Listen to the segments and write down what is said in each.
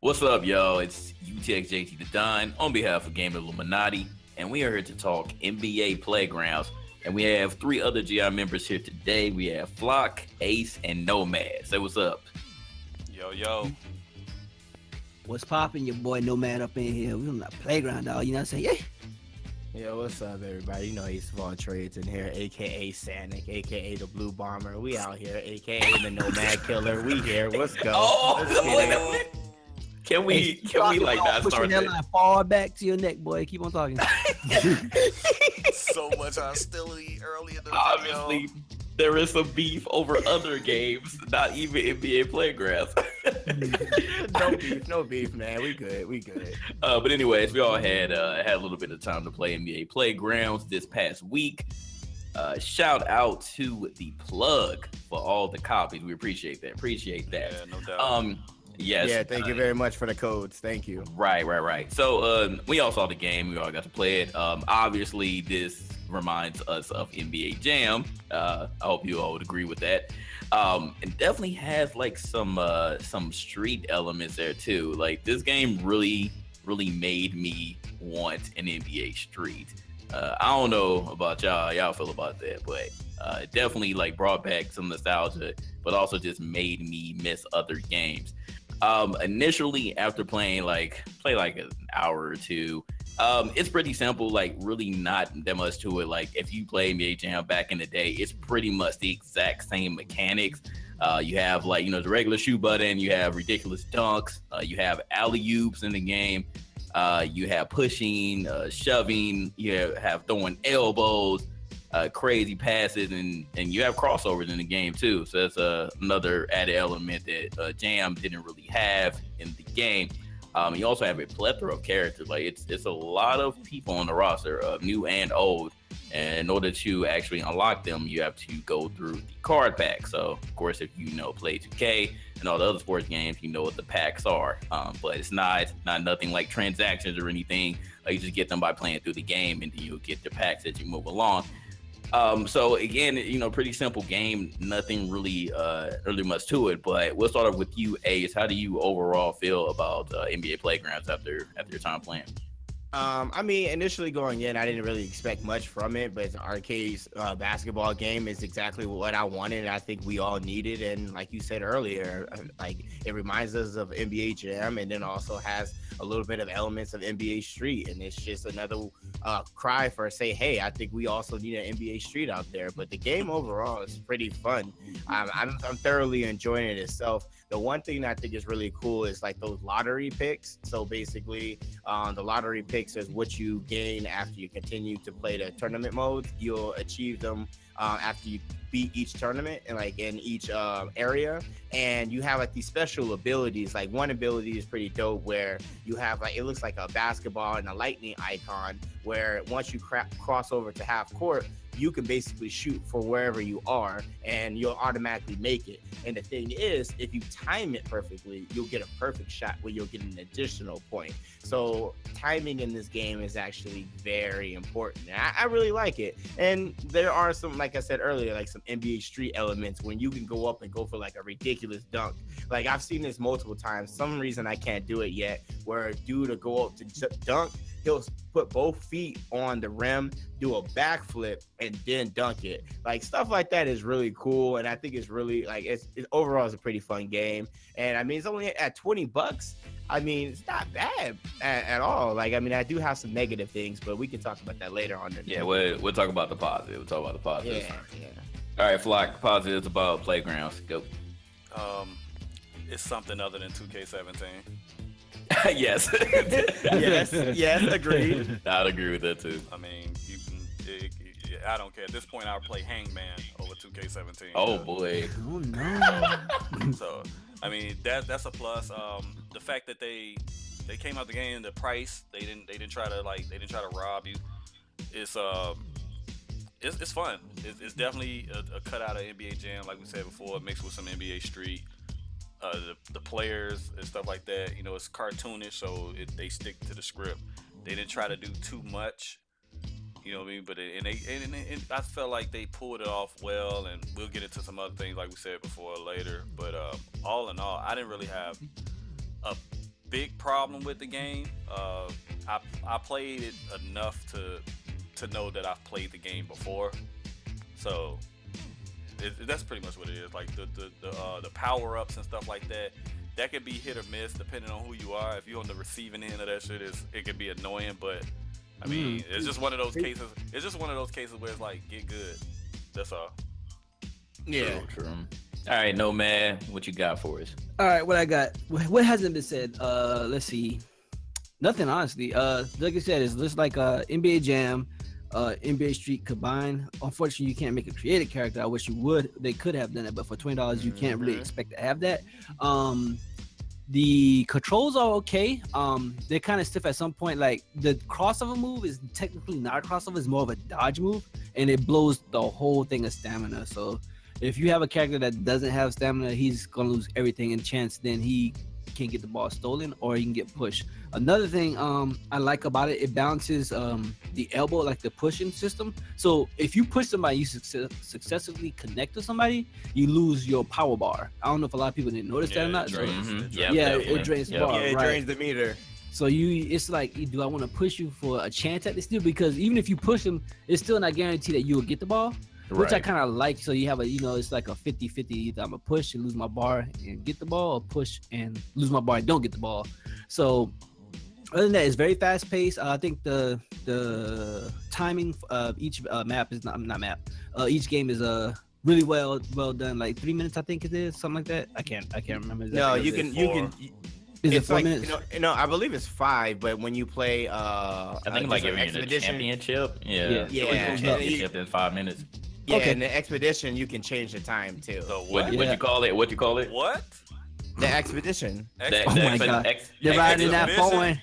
What's up, y'all? It's UTXJT the Don on behalf of Game Illuminaughty, and we are here to talk NBA Playgrounds. And we have three other GI members here today. We have Flock, Ace, and Nomad. Say what's up. Yo. What's poppin', your boy Nomad up in here? We on the playground, dog. You know what I'm saying? Yeah. Yo, what's up, everybody? You know Ace of all trades in here, aka Sanic, aka the Blue Bomber. We out here, aka the Nomad Killer. We here. Let's go. Can we like not push start your that? hairline far back to your neck, boy. Keep on talking. So much hostility early in the Obviously, video. there is some beef over other games, not even NBA Playgrounds. No beef, man. We good. But anyways, we all had a little bit of time to play NBA Playgrounds this past week. Shout out to the plug for all the copies. We appreciate that. Yeah, no doubt. Yes. Yeah, thank you very much for the codes. Thank you. Right. So we all saw the game. We all got to play it. Obviously, this reminds us of NBA Jam. I hope you all would agree with that. It definitely has like some street elements there too. Like this game really made me want an NBA Street. I don't know about y'all feel about that, but it definitely like brought back some nostalgia, but also just made me miss other games. Initially after play like an hour or two, it's pretty simple, like really not that much to it. Like if you play NBA Jam back in the day, it's pretty much the exact same mechanics. You have like, you know, the regular shoot button, you have ridiculous dunks, you have alley-oops in the game, you have pushing, shoving, you have throwing elbows, crazy passes, and you have crossovers in the game too. So that's another added element that Jam didn't really have in the game. You also have a plethora of characters. Like it's a lot of people on the roster, new and old. And in order to actually unlock them, you have to go through the card pack. So of course, if you know play 2K and all the other sports games, you know what the packs are. But it's not nothing like transactions or anything. You just get them by playing through the game, and then you'll get the packs as you move along. So again, you know, pretty simple game, nothing really much to it, but we'll start off with you, Ace. How do you overall feel about NBA Playgrounds after your time playing? I mean, initially going in, I didn't really expect much from it, but the arcade basketball game is exactly what I wanted, and I think we all needed. And like you said earlier, like it reminds us of NBA Jam, and then also has a little bit of elements of NBA Street, and it's just another cry for say, hey, I think we also need an NBA Street out there. But the game overall is pretty fun. I'm thoroughly enjoying it itself. The one thing that I think is really cool is like those lottery picks. So basically, the lottery picks is what you gain after you continue to play the tournament modes. You'll achieve them after you beat each tournament and like in each area. And you have like these special abilities. Like one ability is pretty dope where you have like, it looks like a basketball and a lightning icon, where once you cross over to half court, you can basically shoot for wherever you are and you'll automatically make it. And the thing is, if you time it perfectly, you'll get a perfect shot where you'll get an additional point. So timing in this game is actually very important. And I really like it. And there are some, like I said earlier, like some NBA Street elements when you can go up and go for like a ridiculous dunk. Like I've seen this multiple times. Some reason I can't do it yet, where a dude will go up to dunk, he'll put both feet on the rim, do a backflip, and then dunk it. Like stuff like that is really cool, and I think it's really like it's overall is a pretty fun game. And I mean, it's only at $20. I mean, it's not bad at all. Like I mean, I do have some negative things, but we can talk about that later on. Yeah, we'll talk about the positive. We'll talk about the positive. Yeah. All right, Flock, positives about Playgrounds. Go. It's something other than 2K17. Yes. yes, agreed. I'd agree with that too. I mean, I don't care. At this point, I'll play Hangman over 2K17. Oh boy. Oh no. So, I mean, that's a plus. The fact that they came out the game, the price, they didn't try to rob you. It's fun. It's definitely a cutout of NBA Jam, like we said before, mixed with some NBA Street. The players and stuff like that, you know, it's cartoonish, so they stick to the script. They didn't try to do too much, you know what I mean? But I felt like they pulled it off well, and we'll get into some other things like we said before later. But all in all, I didn't really have a big problem with the game. I played it enough to know that I've played the game before, so that's pretty much what it is. Like the power ups and stuff like that. That could be hit or miss depending on who you are. If you're on the receiving end of that shit, it can be annoying. But I mean, it's just one of those cases. It's just one of those cases where it's like, get good. That's all. Yeah. True. All right, Nomad, what you got for us? All right, what I got? What hasn't been said? Let's see. Nothing, honestly. Like I said, it's just like NBA Jam, NBA Street combined. Unfortunately, you can't make a creative character. I wish you would. They could have done it, but for $20, you can't really expect to have that. The controls are okay. They're kind of stiff at some point. Like the crossover move is technically not a crossover; it's more of a dodge move, and it blows the whole thing of stamina. So if you have a character that doesn't have stamina, he's gonna lose everything in chance. Then he can get the ball stolen, or he can get pushed. Another thing I like about it, it balances the elbow, like the pushing system. So if you push somebody, you successfully connect to somebody, you lose your power bar. I don't know if a lot of people didn't notice that or not. It drains the bar. Yeah, it drains the meter. So it's like, do I want to push you for a chance at this deal? Because even if you push him, it's still not guaranteed that you will get the ball. Which I kind of like. So you have it's like a 50-50. Either I'm going to push and lose my bar and get the ball, or push and lose my bar and don't get the ball. So other than that, it's very fast paced. I think the timing of each map is not map. Each game is really well done. Like 3 minutes, I think it is, something like that. I can't remember. Exactly. No, you can. Is it 4 like, minutes? I believe it's 5. But when you play, I think like every championship. Yeah. Championship in 5 minutes. Yeah, okay. And the expedition, you can change the time too. The what? What you call it? What you call it? What? The expedition. Oh my God! They're riding that phone.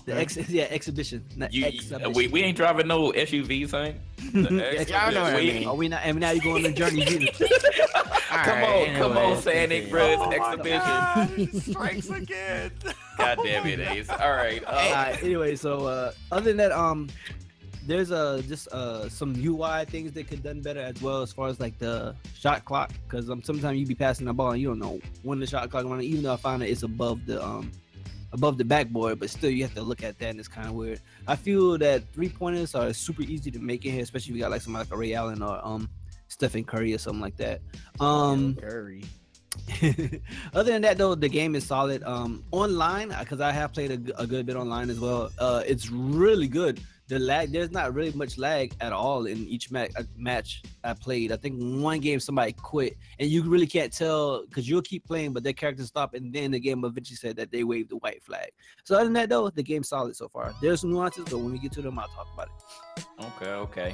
Exhibition. We ain't driving no SUV, son. Y'all know what I mean. Are we not? And now you're going on the journey. Come on, Sanic, bro. Exhibition. Strikes again. God damn it, Ace. All right. Anyway, so other than that, there's just some UI things that could done better as well, as far as like the shot clock, because sometimes you be passing the ball and you don't know when the shot clock running, even though I found that it's above the backboard, but still you have to look at that, and it's kind of weird. I feel that 3-pointers are super easy to make in here, especially if you got like somebody like a Ray Allen or Stephen Curry or something like that. Curry. Other than that, though, the game is solid. Online, because I have played a good bit online as well. It's really good. The lag, there's not really much lag at all in each match I played. I think one game somebody quit, and you really can't tell because you'll keep playing, but their character stop, and then the game eventually said that they waved the white flag. So other than that, though, the game's solid so far. There's some nuances, but when we get to them, I'll talk about it. Okay.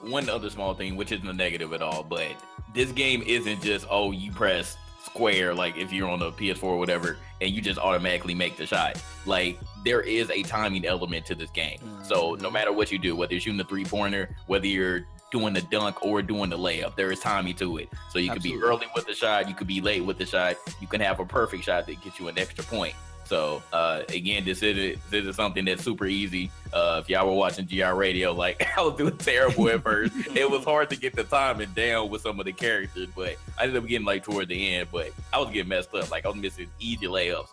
One other small thing, which isn't a negative at all, but this game isn't just, you press square, like if you're on the PS4 or whatever, and you just automatically make the shot. Like, there is a timing element to this game. So no matter what you do, whether you're shooting the 3-pointer, whether you're doing the dunk or doing the layup, there is timing to it. So you could be early with the shot, you could be late with the shot, you can have a perfect shot that gets you an extra point. So again, this is something that's super easy. If y'all were watching GR Radio, like, I was doing terrible at first. It was hard to get the timing down with some of the characters, but I ended up getting like toward the end, but I was getting messed up. Like, I was missing easy layups.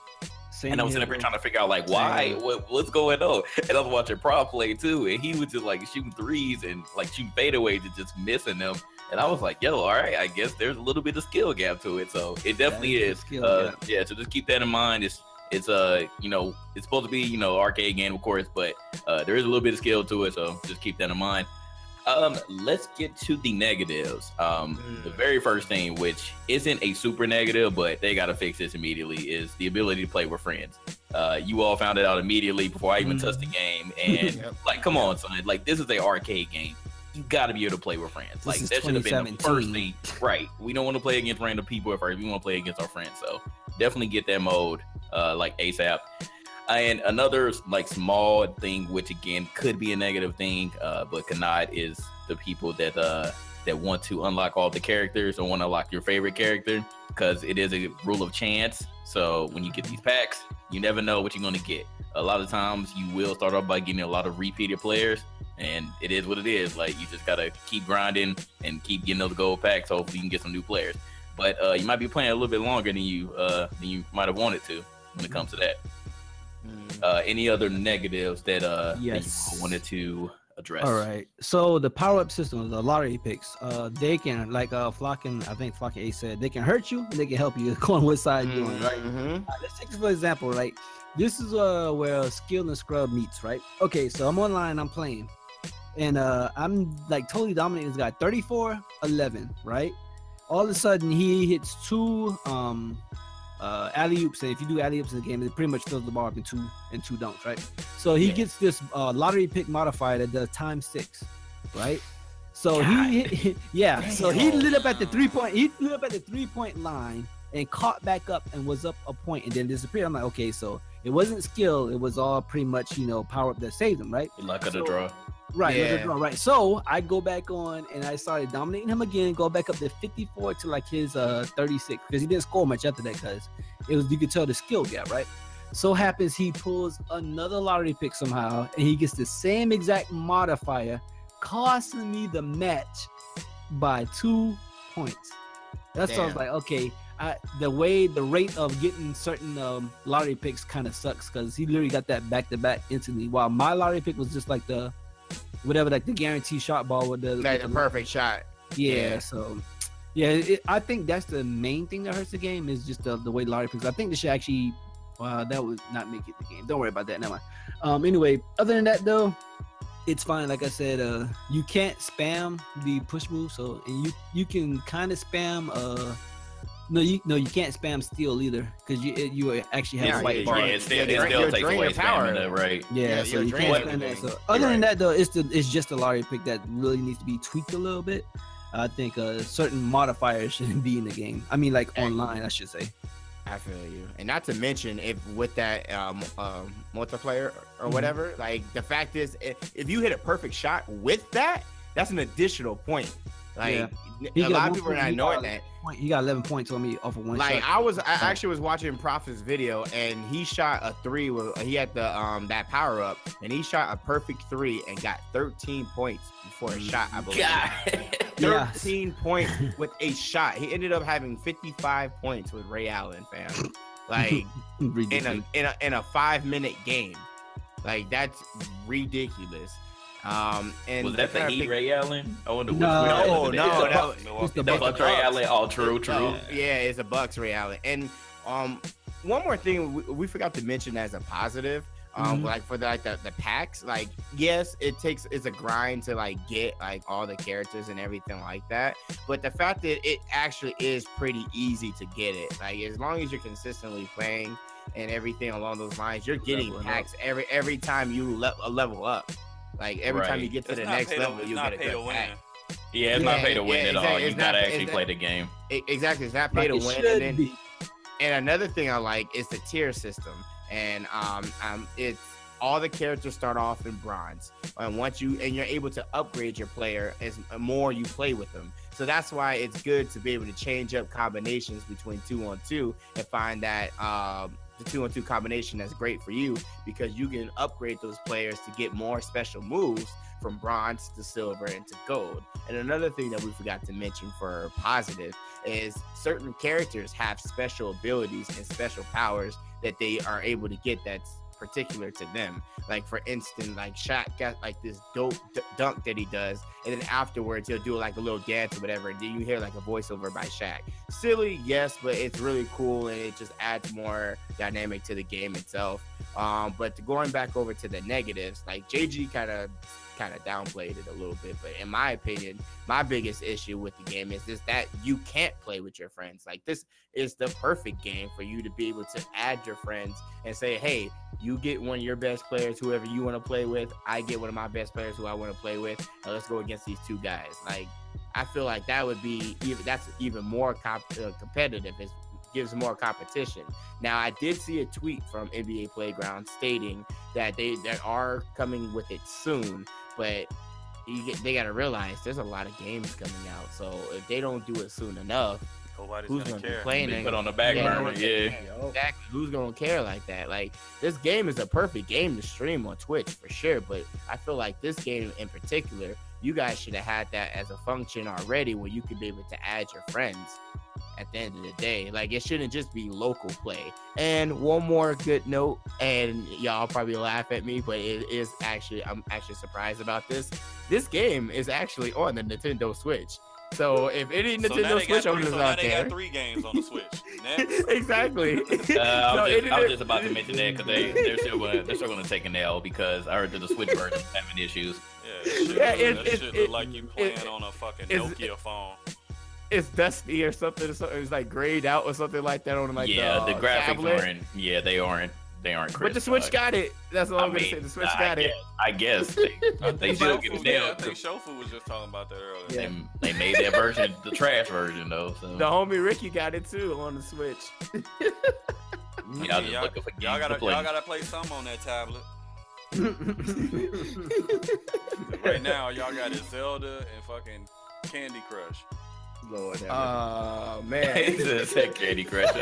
And I was sitting there trying to figure out, like, why, what's going on? And I was watching Pro play too, and he was just like shooting threes and like shooting fadeaways and just missing them. And I was like, yo, all right, I guess there's a little bit of skill gap to it. So it definitely is. So just keep that in mind. It's it's supposed to be, arcade game, of course, but there is a little bit of skill to it. So just keep that in mind. Let's get to the negatives. The very first thing, which isn't a super negative, but they got to fix this immediately, is the ability to play with friends. You all found it out immediately before I even touched the game. And like, come on, son. Like, this is an arcade game. You got to be able to play with friends. Like, that should have been the first thing. Right. We don't want to play against random people at first. We want to play against our friends. So definitely get that mode like ASAP. And another like small thing, which again could be a negative thing, but cannot, is the people that want to unlock all the characters or want to unlock your favorite character, because it is a rule of chance. So when you get these packs, you never know what you're going to get. A lot of times you will start off by getting a lot of repeated players, and it is what it is. Like, you just got to keep grinding and keep getting those gold packs. Hopefully you can get some new players. But you might be playing a little bit longer than you might have wanted to when it comes to that. Any other negatives that that Yes. you wanted to address? All right. So the power-up system, the lottery picks, they can, like Flockin, I think Flockin A said, they can hurt you and they can help you on what side you're on, right? Let's take this for example, right? This is where skill and scrub meets, right? Okay, so I'm online, I'm playing, and I'm like totally dominating this guy, 34-11, right? All of a sudden he hits two alley-oops, and if you do alley-oops in the game, it pretty much fills the bar up in two dunks, right? So he gets this lottery pick modifier that does ×6, right? So he lit up at the 3-point line and caught back up and was up a point and then disappeared. I'm like, okay, so it wasn't skill, it was all pretty much, you know, power up that saved him, right? Luck of the draw. Right, right. So I go back on and I started dominating him again, go back up to 54 to like his 36, because he didn't score much after that, because it was, you could tell the skill gap, right? So happens he pulls another lottery pick somehow and he gets the same exact modifier, costing me the match by 2 points. That's why I was like, okay, the rate of getting certain lottery picks kind of sucks, because he literally got that back-to-back instantly, while my lottery pick was just like the whatever, like the guaranteed shot ball with the perfect shot. So I think that's the main thing that hurts the game, is just the way lottery picks. I think this should actually that would not make it the game. Don't worry about that. Never mind. Anyway, other than that though, it's fine. Like I said, you can't spam the push move, so and you can kind of spam no, you can't spam steal either, because you actually have fight bar. It still takes away stamina, right? Yeah, so you can't spam that. So other than that though, it's just a lottery pick that really needs to be tweaked a little bit. I think certain modifiers shouldn't be in the game. I mean, like online, I should say. I feel you, and not to mention if with that multiplayer or whatever, like the fact is, if you hit a perfect shot with that, that's an additional point. Like a lot of people are not knowing that. He got 11 points on me off of one shot. I actually was watching Prophet's video, and he shot a 3 with he had the that power up, and he shot a perfect 3 and got 13 points before a shot, I believe. 13 points with a shot. He ended up having 55 points with Ray Allen, fam. Like in a 5-minute game. Like that's ridiculous. And was that the Heat Ray Allen? I wonder. No, the Bucks Ray Allen. Oh, true. Yeah, it's a Bucks Ray Allen. And one more thing we forgot to mention as a positive, like for the packs. Like, yes, it's a grind to like get like all the characters and everything like that. But the fact that it actually is pretty easy to get it, like as long as you're consistently playing and everything along those lines, you're getting packs every time you level up. Like every time you get to the next level, you get a good pack. Yeah, it's not pay to win at all. You gotta actually play the game. Exactly, it's not pay to win. And another thing I like is the tier system, and it's all the characters start off in bronze, and you're able to upgrade your player as more you play with them. So that's why it's good to be able to change up combinations between 2-on-2 and find that the 2-on-2 combination that's great for you, because you can upgrade those players to get more special moves from bronze to silver and to gold. And another thing that we forgot to mention for positive is certain characters have special abilities and special powers that they are able to get that's particular to them. Like for instance, like Shaq got like this dope dunk that he does, and then afterwards he'll do like a little dance or whatever, and then you hear like a voiceover by Shaq. Silly, yes, but it's really cool, and it just adds more dynamic to the game itself. But going back over to the negatives, like JG kind of downplayed it a little bit, but in my opinion, my biggest issue with the game is that you can't play with your friends. Like, this is the perfect game for you to be able to add your friends and say, hey, you get one of your best players, whoever you want to play with, I get one of my best players who I want to play with, and let's go against these two guys. Like, I feel like that would be even more competitive. It gives more competition. Now, I did see a tweet from NBA Playground stating that they are coming with it soon, but they got to realize there's a lot of games coming out. So if they don't do it soon enough, who's going to be playing it? Put on the back burner, Exactly. Who's going to care like that? Like, this game is a perfect game to stream on Twitch for sure, but I feel like this game in particular, you guys should have had that as a function already, where you could be able to add your friends at the end of the day. Like, it shouldn't just be local play. And one more good note, and y'all probably laugh at me, but I'm actually surprised about this. This game is actually on the Nintendo Switch. So if any Nintendo Switch owners out they there, got 3 games on the Switch. Next. Exactly. I was just about to mention that because they're still going to take an L because I heard that the Switch version is having issues. Yeah, that shit look like you playing on a fucking Nokia phone. It's dusty or something. It's like grayed out or something like that on like the graphics tablet. aren't. Yeah, they aren't. They aren't crisp. But the Switch got it. That's all I'm gonna say. The Switch got it. I guess they still get it. I think Shofu was just talking about that earlier. Yeah. They made that version, the trash version though. So. The homie Ricky got it too on the Switch. Y'all gotta play some on that tablet. Right now, y'all got is Zelda and fucking Candy Crush. Lord, man. He just said Candy Crush.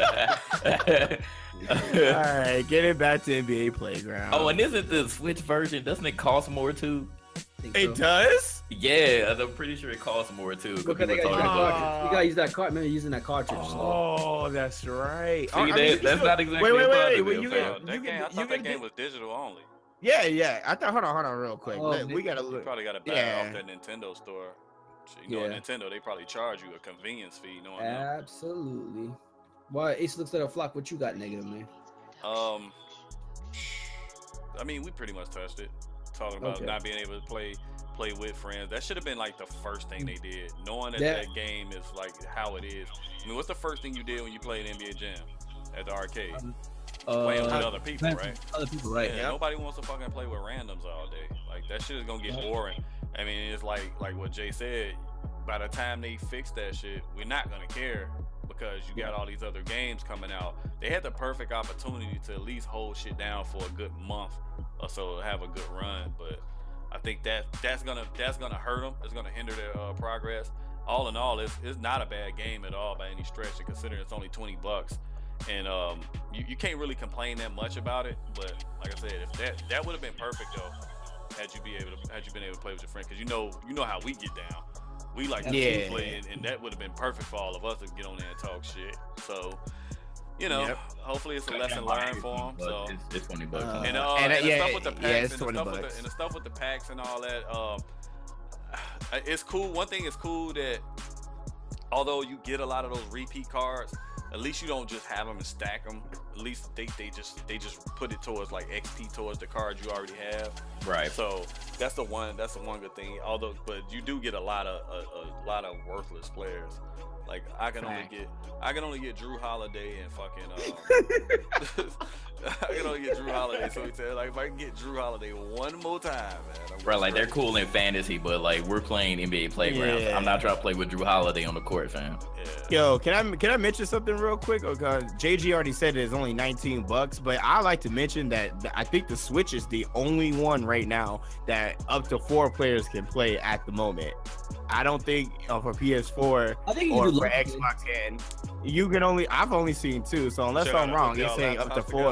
All right, getting back to NBA Playground. Oh, and isn't the Switch version? Doesn't it cost more too? It does? Yeah, I'm pretty sure it costs more too. Because you gotta use that card. Remember using that cartridge. Oh, that's right. See, that's not exactly. Wait. That game was digital only. Yeah. I thought. Hold on, real quick. We gotta look. You probably gotta buy it off that Nintendo store. You know, Nintendo, they probably charge you a convenience fee. Absolutely. Why Ace looks like a flock? What you got, negative man? I mean, we pretty much touched it. Talking about not being able to play with friends. That should have been like the first thing they did. Knowing that game is like how it is. I mean, what's the first thing you did when you played NBA Jam at the arcade? Playing with other people, right? Other people, right? Yeah. Nobody wants to fucking play with randoms all day. Like that shit is gonna get boring. I mean, it's like what Jay said. By the time they fix that shit, we're not gonna care because you got all these other games coming out. They had the perfect opportunity to at least hold shit down for a good month or so to have a good run. But I think that's gonna hurt them. It's gonna hinder their progress. All in all, it's not a bad game at all by any stretch. And considering it's only $20, and you can't really complain that much about it. But like I said, if that would have been perfect though. Had you been able to play with your friend, because you know how we get down. We like to play, and that would have been perfect for all of us to get on there and talk shit. So, hopefully it's a lesson learned for them. So it's $20. And the stuff with the packs and the stuff with the packs and all that. It's cool. One thing is cool that although you get a lot of those repeat cards, at least you don't just have them and stack them. At least they just put it towards like XP towards the cards you already have. Right. So that's the one good thing. Although, but you do get a lot of worthless players. Like I can only get Drew Holiday and fucking I can only get Drew Holiday. So he said, like, if I can get Drew Holiday one more time, man. Right, like they're cool in fantasy, but like we're playing NBA Playground. I'm not trying to play with Drew Holiday on the court, fam. Yeah. Yo, can I mention something real quick? Because JG already said it's only $19, but I like to mention that I think the Switch is the only one right now that up to 4 players can play at the moment. I don't think for PS4 or for Xbox can. You can only. I've only seen 2, so unless I'm wrong, it's saying up to 4.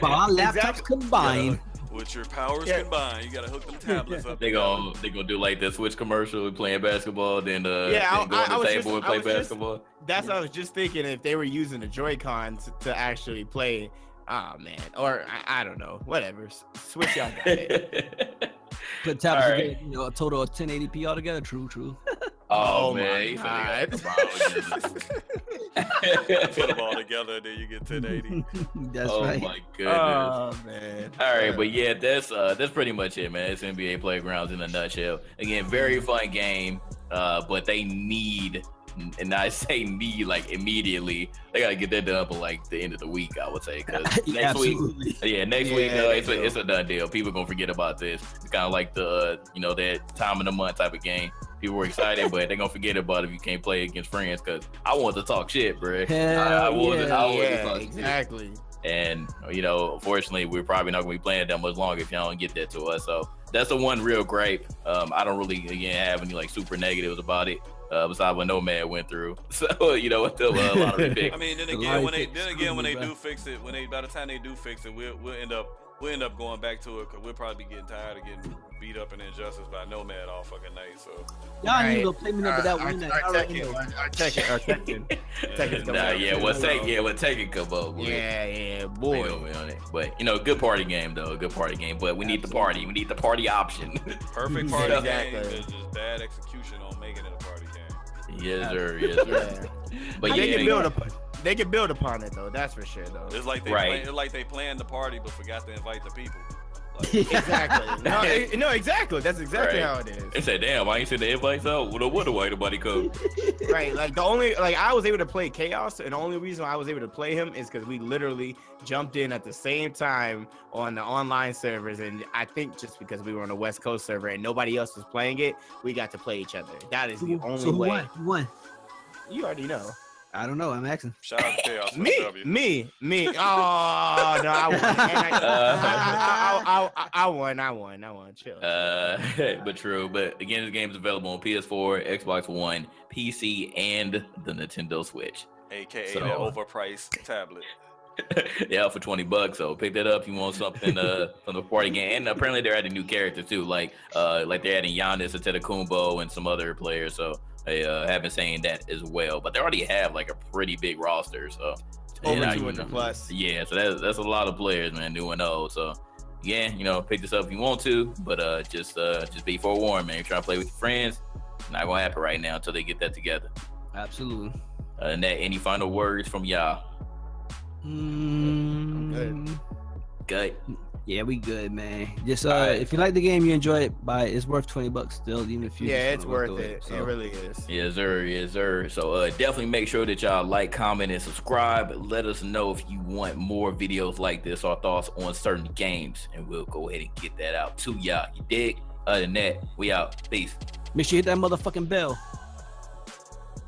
Our laptops combined. With your powers combined, you gotta hook them tablets up. They gonna do like the Switch commercial playing basketball, then go on the table and play basketball. That's what I was just thinking. If they were using the Joy-Cons to actually play, oh man, or I don't know, whatever. Switch y'all got it. Put tablets together, a total of 1080p altogether. True. Oh man, my God. Put them all together, then you get 1080. That's right. My goodness. Oh man. All right, but yeah, that's pretty much it, man. It's NBA Playgrounds in a nutshell. Again, very fun game, but they need. And I say need like immediately. They gotta get that done by like the end of the week, I would say. Cause next week, it's a done deal. People gonna forget about this. It's kind of like the that time of the month type of game. People were excited, but they're gonna forget about it if you can't play against friends. Cause I want to talk shit, bro. I want to talk exactly. Shit. And unfortunately, we're probably not gonna be playing that much longer if y'all don't get that to us. So that's the one real gripe. I don't really have any like super negatives about it. Besides what Nomad went through, so it's still a lot of repick. I mean, then again, when they do fix it, by the time they do fix it, we'll end up we'll end up going back to it because we'll probably be getting tired of getting beat up in Injustice by Nomad all fucking night. So y'all need to go play me number that one. Our Tekken. What Tekken come up with. Yeah, boy. But good party game though, good party game. But we need the party. We need the party option. Perfect party game. There's just bad execution on making it a party game. Yes, sir. Yes, sir. But they can build upon it though. That's for sure though. It's like they planned the party but forgot to invite the people. Exactly. No, exactly. That's exactly how it is. They said, "Damn, I ain't seen the invites out. What the white nobody come?" Right. Like I was able to play Chaos, and the only reason I was able to play him is because we literally jumped in at the same time on the online servers, and I think just because we were on the West Coast server and nobody else was playing it, we got to play each other. That is the only way. Who won? You already know. I don't know. I'm asking. Shout out to Chaos. Me. Oh no, I won. Chill. But true. But again, this game is available on PS4, Xbox One, PC, and the Nintendo Switch. AKA the overpriced tablet. Yeah, for $20. So pick that up if you want something from the party game. And apparently they're adding new characters too, like they're adding Giannis, Antetokounmpo, and some other players. So they have been saying that as well. But they already have like a pretty big roster. So over 200 plus. Yeah, so that's a lot of players, man, new and old. So yeah, pick this up if you want to, but just be forewarned, man. If you're trying to play with your friends, it's not gonna happen right now until they get that together. Absolutely. And that, any final words from y'all? Good. Yeah, we good, man. Just if you like the game, you enjoy it, buy it. It's worth $20 still, even if you. Yeah, it's worth it. So. It really is. Yes, sir. Yes, sir. So definitely make sure that y'all like, comment, and subscribe. Let us know if you want more videos like this or thoughts on certain games, and we'll go ahead and get that out to y'all. You dig? Other than that, we out. Peace. Make sure you hit that motherfucking bell.